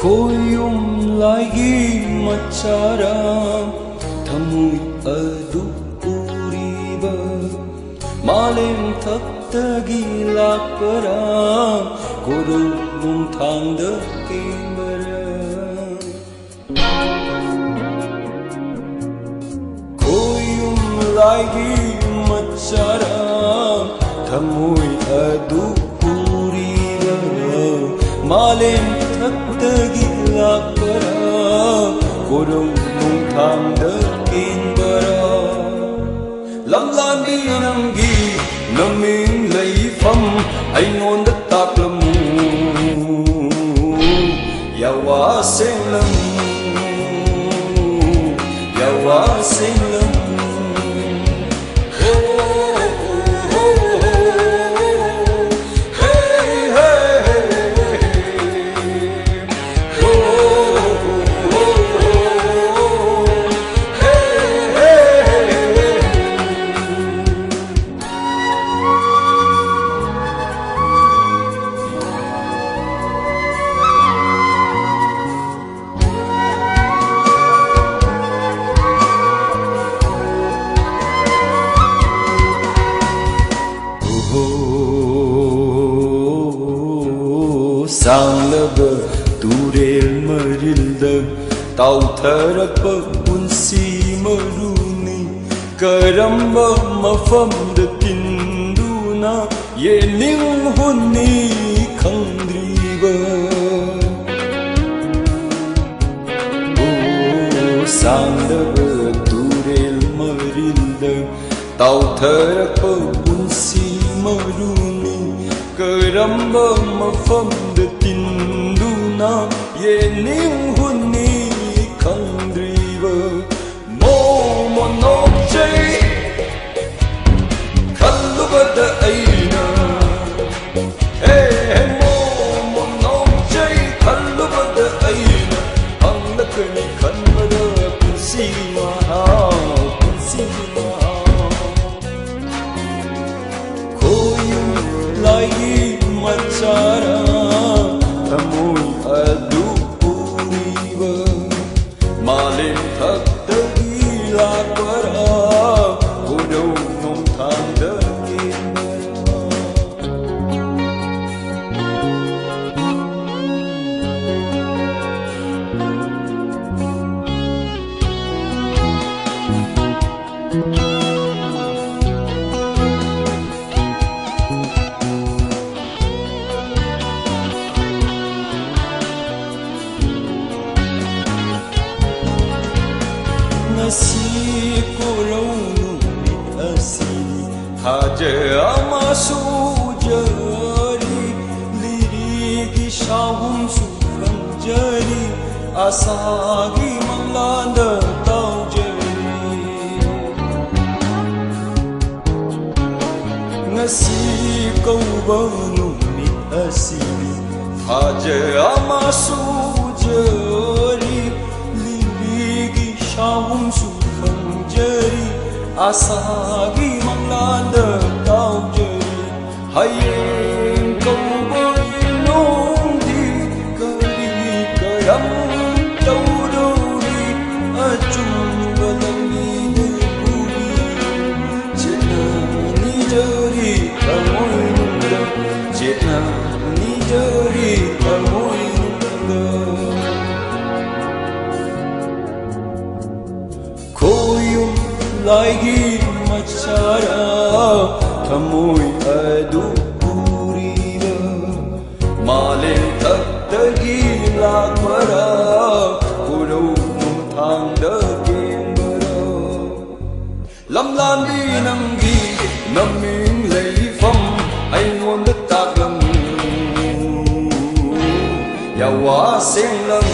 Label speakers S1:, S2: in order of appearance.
S1: Koyumlagi machara thamui adu puriba malem thaptagi lakpara koru mung thangda kimbara Koyumlagi machara thamui adu puriba malem thaptagi lakpara koru mung thangda kimbara lamlan bi namgi naming leifam aingonda taklamu yawa senglam Sanglaba turel marilda tautharapa punsi maruni karamba mafamda tinduna yening honni khandriba Sanglaba turel marilda tautharapa punsi maruni karamba mafamda tinduna yening huni khandriba mo monokjai khallubada aina mo monokjai khallubada aina angdakani khanbada punsi maha lagi machara thamui adu puriba malem thaptagi lakpara koru mung thangda Nasi kolonu asini haja amasu jari lirigi shahum sufam jari asagi manglanda tau jari Nasi kolonu asini haja amasu jari Shahum sufam jari asagi manglanda tau jari hayeng kau boinong di kari karam tau dori acung balami de puri cina ni jari kamoy nunda cina ni jari kamoy nunda lagi machara thamui adu puriba malem thaptagi lakpara koru mung thangda kimbara lamlan bi namgi naming leifam aingonda taklamu yawa senglam